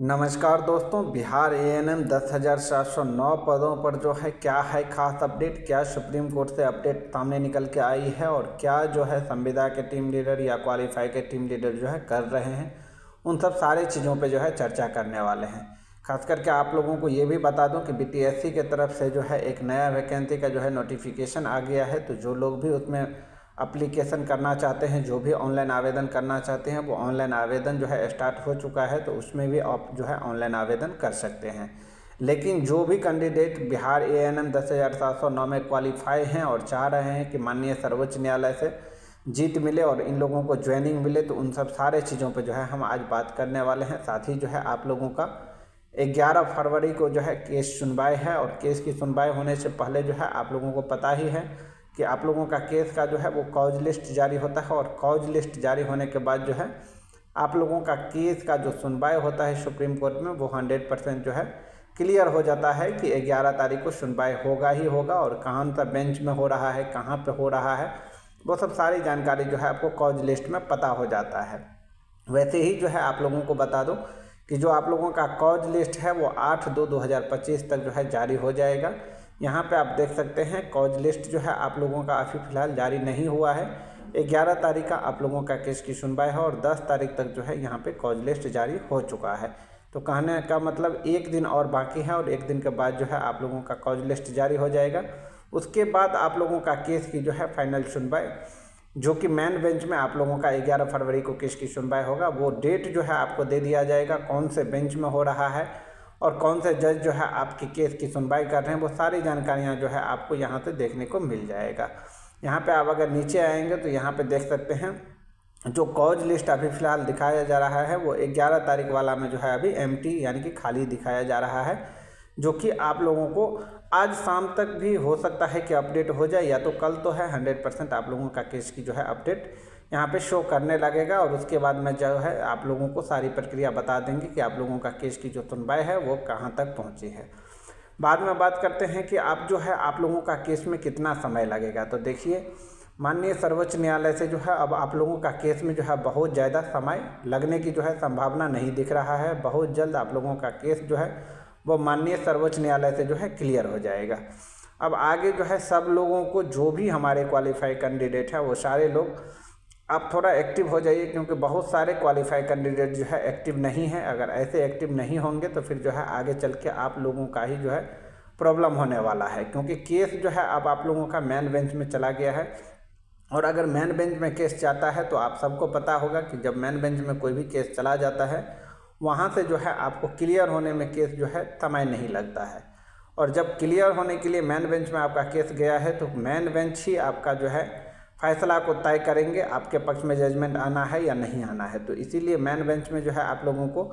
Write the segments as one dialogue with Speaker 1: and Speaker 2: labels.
Speaker 1: नमस्कार दोस्तों, बिहार एएनएम 10,709 पदों पर जो है क्या है खास अपडेट। क्या सुप्रीम कोर्ट से अपडेट सामने निकल के आई है और क्या जो है संविदा के टीम लीडर या क्वालिफाई के टीम लीडर जो है कर रहे हैं, उन सब सारी चीज़ों पे जो है चर्चा करने वाले हैं। खास करके आप लोगों को ये भी बता दूं कि बीपीएससी के तरफ से जो है एक नया वैकेंसी का जो है नोटिफिकेशन आ गया है। तो जो लोग भी उसमें एप्लीकेशन करना चाहते हैं, जो भी ऑनलाइन आवेदन करना चाहते हैं, वो ऑनलाइन आवेदन जो है स्टार्ट हो चुका है। तो उसमें भी आप जो है ऑनलाइन आवेदन कर सकते हैं। लेकिन जो भी कैंडिडेट बिहार एएनएम 10,709 में क्वालिफाई हैं और चाह रहे हैं कि माननीय सर्वोच्च न्यायालय से जीत मिले और इन लोगों को ज्वाइनिंग मिले, तो उन सब सारे चीज़ों पर जो है हम आज बात करने वाले हैं। साथ ही जो है आप लोगों का 11 फरवरी को जो है केस सुनवाई है और केस की सुनवाई होने से पहले जो है आप लोगों को पता ही है कि आप लोगों का केस का जो है वो कॉज लिस्ट जारी होता है और कॉज लिस्ट जारी होने के बाद जो है आप लोगों का केस का जो सुनवाई होता है सुप्रीम कोर्ट में, वो 100% जो है क्लियर हो जाता है कि 11 तारीख को सुनवाई होगा ही होगा। और कहाँ सा बेंच में हो रहा है, कहाँ पे हो रहा है, वो सब सारी जानकारी जो है आपको कॉज लिस्ट में पता हो जाता है। वैसे ही जो है आप लोगों को बता दूं कि जो आप लोगों का कॉज लिस्ट है वो 8/2/2025 तक जो है जारी हो जाएगा। यहाँ पे आप देख सकते हैं कॉज लिस्ट जो है आप लोगों का अभी फ़िलहाल जारी नहीं हुआ है। 11 तारीख का आप लोगों का केस की सुनवाई है और 10 तारीख तक जो है यहाँ पे कॉज लिस्ट जारी हो चुका है। तो कहने का मतलब एक दिन और बाकी है और एक दिन के बाद जो है आप लोगों का कॉज लिस्ट जारी हो जाएगा। उसके बाद आप लोगों का केस की जो है फाइनल सुनवाई, जो कि मेन बेंच में आप लोगों का 11 फरवरी को केस की सुनवाई होगा, वो डेट जो है आपको दे दिया जाएगा। कौन से बेंच में हो रहा है और कौन से जज जो है आपके केस की सुनवाई कर रहे हैं, वो सारी जानकारियां जो है आपको यहाँ से देखने को मिल जाएगा। यहाँ पे आप अगर नीचे आएंगे तो यहाँ पे देख सकते हैं जो कॉज लिस्ट अभी फ़िलहाल दिखाया जा रहा है वो 11 तारीख वाला में जो है अभी एम्प्टी यानी कि खाली दिखाया जा रहा है, जो कि आप लोगों को आज शाम तक भी हो सकता है कि अपडेट हो जाए, या तो कल तो है 100% आप लोगों का केस की जो है अपडेट यहाँ पे शो करने लगेगा। और उसके बाद में जो है आप लोगों को सारी प्रक्रिया बता देंगे कि आप लोगों का केस की जो सुनवाई है वो कहाँ तक पहुँची है। बाद में बात करते हैं कि आप जो है आप लोगों का केस में कितना समय लगेगा। तो देखिए, माननीय सर्वोच्च न्यायालय से जो है अब आप लोगों का केस में जो है बहुत ज़्यादा समय लगने की जो है संभावना नहीं दिख रहा है। बहुत जल्द आप लोगों का केस जो है वो माननीय सर्वोच्च न्यायालय से जो है क्लियर हो जाएगा। अब आगे जो है सब लोगों को, जो भी हमारे क्वालिफाई कैंडिडेट हैं वो सारे लोग आप थोड़ा एक्टिव हो जाइए, क्योंकि बहुत सारे क्वालिफाई कैंडिडेट जो है एक्टिव नहीं है। अगर ऐसे एक्टिव नहीं होंगे तो फिर जो है आगे चल के आप लोगों का ही जो है प्रॉब्लम होने वाला है, क्योंकि केस जो है अब आप लोगों का मेन बेंच में चला गया है। और अगर मेन बेंच में केस जाता है तो आप सबको पता होगा कि जब मेन बेंच में कोई भी केस चला जाता है, वहाँ से जो है आपको क्लियर होने में केस जो है समय नहीं लगता है। और जब क्लियर होने के लिए मेन बेंच में आपका केस गया है तो मेन बेंच ही आपका जो है फैसला को तय करेंगे, आपके पक्ष में जजमेंट आना है या नहीं आना है। तो इसीलिए मेन बेंच में जो है आप लोगों को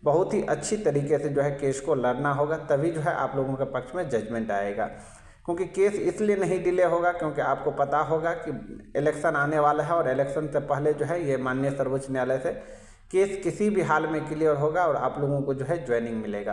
Speaker 1: बहुत ही अच्छी तरीके से जो है केस को लड़ना होगा, तभी जो है आप लोगों के पक्ष में जजमेंट आएगा। क्योंकि केस इसलिए नहीं डिले होगा क्योंकि आपको पता होगा कि इलेक्शन आने वाला है और इलेक्शन से पहले जो है ये माननीय सर्वोच्च न्यायालय से केस किसी भी हाल में क्लियर होगा और आप लोगों को जो है ज्वाइनिंग मिलेगा।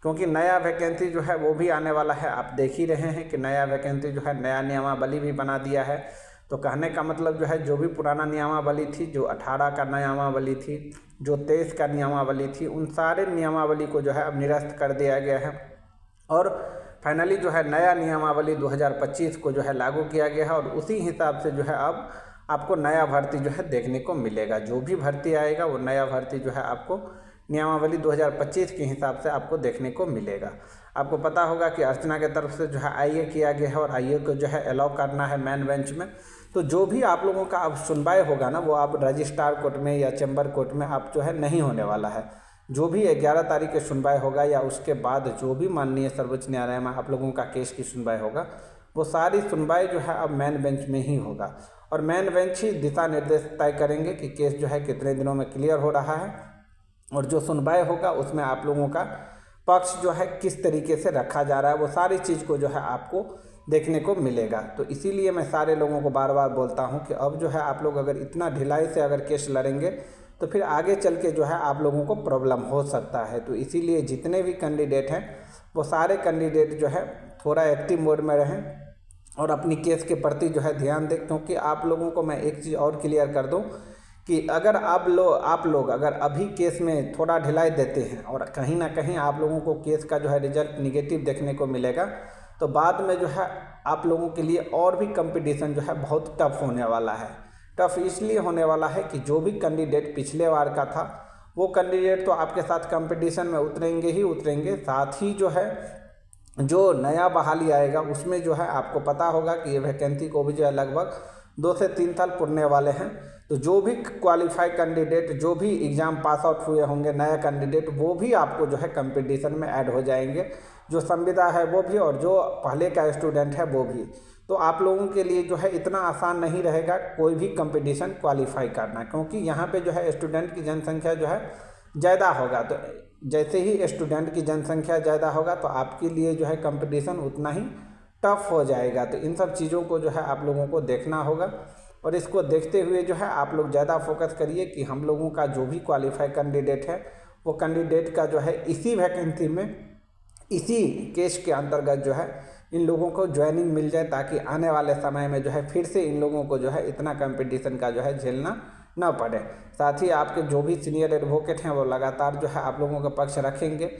Speaker 1: क्योंकि नया वैकेंसी जो है वो भी आने वाला है। आप देख ही रहे हैं कि नया वैकेंसी जो है नया नियमावली भी बना दिया है। तो कहने का मतलब जो है जो भी पुराना नियमावली थी, जो 18 का नियमावली थी, जो 23 का नियमावली थी, उन सारे नियमावली को जो है अब निरस्त कर दिया गया है और फाइनली जो है नया नियमावली 2025 को जो है लागू किया गया है। और उसी हिसाब से जो है अब आपको नया भर्ती जो है देखने को मिलेगा। जो भी भर्ती आएगा वो नया भर्ती जो है आपको नियमावली 2025 के हिसाब से आपको देखने को मिलेगा। आपको पता होगा कि अर्चना के तरफ से जो है आईए किया गया है और आईए को जो है अलाउ करना है मेन बेंच में। तो जो भी आप लोगों का अब सुनवाई होगा ना, वो आप रजिस्ट्रार कोर्ट में या चैम्बर कोर्ट में आप जो है नहीं होने वाला है। जो भी 11 तारीख की सुनवाई होगा या उसके बाद जो भी माननीय सर्वोच्च न्यायालय में आप लोगों का केस की सुनवाई होगा, वो सारी सुनवाई जो है अब मेन बेंच में ही होगा। और मेन बेंच ही दिशा निर्देश तय करेंगे कि केस जो है कितने दिनों में क्लियर हो रहा है और जो सुनवाई होगा उसमें आप लोगों का पक्ष जो है किस तरीके से रखा जा रहा है, वो सारी चीज़ को जो है आपको देखने को मिलेगा। तो इसीलिए मैं सारे लोगों को बार बार बोलता हूं कि अब जो है आप लोग अगर इतना ढिलाई से अगर केस लड़ेंगे तो फिर आगे चल के जो है आप लोगों को प्रॉब्लम हो सकता है। तो इसीलिए जितने भी कैंडिडेट हैं वो सारे कैंडिडेट जो है थोड़ा एक्टिव मोड में रहें और अपनी केस के प्रति जो है ध्यान दें। क्योंकि आप लोगों को मैं एक चीज़ और क्लियर कर दूँ कि अगर आप लोग अगर अभी केस में थोड़ा ढिलाई देते हैं और कहीं ना कहीं आप लोगों को केस का जो है रिजल्ट निगेटिव देखने को मिलेगा, तो बाद में जो है आप लोगों के लिए और भी कंपटीशन जो है बहुत टफ होने वाला है। टफ इसलिए होने वाला है कि जो भी कैंडिडेट पिछले बार का था वो कैंडिडेट तो आपके साथ कंपटीशन में उतरेंगे ही उतरेंगे, साथ ही जो है जो नया बहाली आएगा उसमें जो है आपको पता होगा कि ये वैकेंसी को भी जो है लगभग 2 से 3 साल पुरने वाले हैं। तो जो भी क्वालिफाई कैंडिडेट, जो भी एग्ज़ाम पास आउट हुए होंगे नया कैंडिडेट, वो भी आपको जो है कंपटीशन में ऐड हो जाएंगे, जो संविदा है वो भी और जो पहले का स्टूडेंट है वो भी। तो आप लोगों के लिए जो है इतना आसान नहीं रहेगा कोई भी कंपटीशन क्वालिफाई करना, क्योंकि यहाँ पे जो है स्टूडेंट की जनसंख्या जो है ज़्यादा होगा। तो जैसे ही स्टूडेंट की जनसंख्या ज़्यादा होगा तो आपके लिए जो है कंपटीशन उतना ही टफ हो जाएगा। तो इन सब चीज़ों को जो है आप लोगों को देखना होगा और इसको देखते हुए जो है आप लोग ज़्यादा फोकस करिए कि हम लोगों का जो भी क्वालिफाई कैंडिडेट है वो कैंडिडेट का जो है इसी वैकेंसी में, इसी केस के अंतर्गत जो है इन लोगों को ज्वाइनिंग मिल जाए, ताकि आने वाले समय में जो है फिर से इन लोगों को जो है इतना कंपटीशन का जो है झेलना न पड़े। साथ ही आपके जो भी सीनियर एडवोकेट हैं वो लगातार जो है आप लोगों का पक्ष रखेंगे।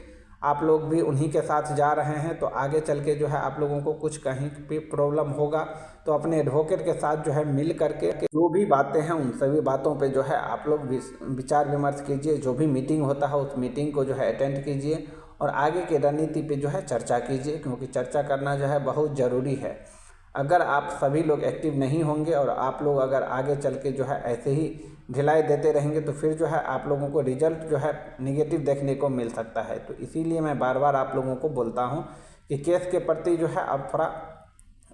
Speaker 1: आप लोग भी उन्हीं के साथ जा रहे हैं, तो आगे चल के जो है आप लोगों को कुछ कहीं भी प्रॉब्लम होगा तो अपने एडवोकेट के साथ जो है मिल करके जो भी बातें हैं उन सभी बातों पे जो है आप लोग विचार विमर्श कीजिए। जो भी मीटिंग होता है उस मीटिंग को जो है अटेंड कीजिए और आगे की रणनीति पे जो है चर्चा कीजिए, क्योंकि चर्चा करना जो है बहुत ज़रूरी है। अगर आप सभी लोग एक्टिव नहीं होंगे और आप लोग अगर आगे चल के जो है ऐसे ही ढिलाई देते रहेंगे तो फिर जो है आप लोगों को रिजल्ट जो है निगेटिव देखने को मिल सकता है। तो इसीलिए मैं बार बार आप लोगों को बोलता हूँ कि केस के प्रति जो है अब थोड़ा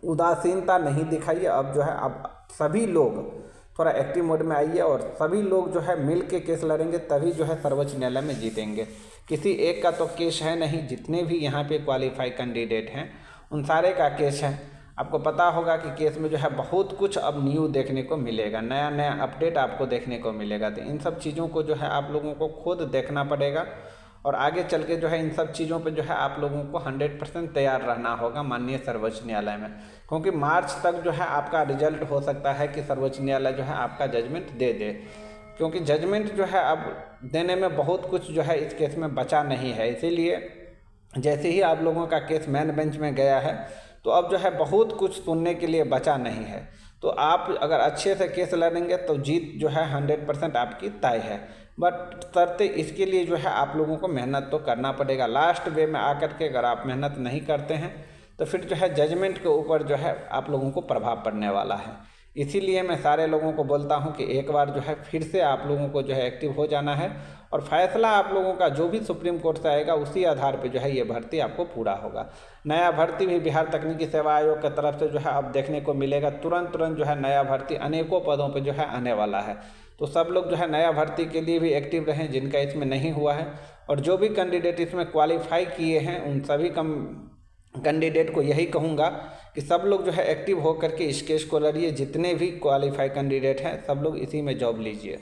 Speaker 1: उदासीनता नहीं दिखाइए। अब जो है अब सभी लोग थोड़ा एक्टिव मोड में आइए और सभी लोग जो है मिल के केस लड़ेंगे, तभी जो है सर्वोच्च न्यायालय में जीतेंगे। किसी एक का तो केस है नहीं, जितने भी यहाँ पे क्वालिफाई कैंडिडेट हैं उन सारे का केस है। आपको पता होगा कि केस में जो है बहुत कुछ अब न्यू देखने को मिलेगा, नया नया अपडेट आपको देखने को मिलेगा। तो इन सब चीज़ों को जो है आप लोगों को खुद देखना पड़ेगा और आगे चल के जो है इन सब चीज़ों पे जो है आप लोगों को 100% तैयार रहना होगा माननीय सर्वोच्च न्यायालय में, क्योंकि मार्च तक जो है आपका रिजल्ट हो सकता है कि सर्वोच्च न्यायालय जो है आपका जजमेंट दे दे, क्योंकि जजमेंट जो है अब देने में बहुत कुछ जो है इस केस में बचा नहीं है। इसीलिए जैसे ही आप लोगों का केस मेन बेंच में गया है तो अब जो है बहुत कुछ सुनने के लिए बचा नहीं है। तो आप अगर अच्छे से केस लड़ेंगे तो जीत जो है 100% आपकी तय है। बट शर्ते इसके लिए जो है आप लोगों को मेहनत तो करना पड़ेगा। लास्ट वे में आकर के अगर आप मेहनत नहीं करते हैं तो फिर जो है जजमेंट के ऊपर जो है आप लोगों को प्रभाव पड़ने वाला है। इसीलिए मैं सारे लोगों को बोलता हूं कि एक बार जो है फिर से आप लोगों को जो है एक्टिव हो जाना है और फैसला आप लोगों का जो भी सुप्रीम कोर्ट से आएगा उसी आधार पे जो है ये भर्ती आपको पूरा होगा। नया भर्ती भी बिहार तकनीकी सेवा आयोग की तरफ से जो है अब देखने को मिलेगा। तुरंत जो है नया भर्ती अनेकों पदों पर जो है आने वाला है। तो सब लोग जो है नया भर्ती के लिए भी एक्टिव रहें जिनका इसमें नहीं हुआ है, और जो भी कैंडिडेट इसमें क्वालिफाई किए हैं उन सभी कैंडिडेट को यही कहूँगा कि सब लोग जो है एक्टिव होकर के इस केस को लड़िए। जितने भी क्वालिफाई कैंडिडेट हैं सब लोग इसी में जॉब लीजिए।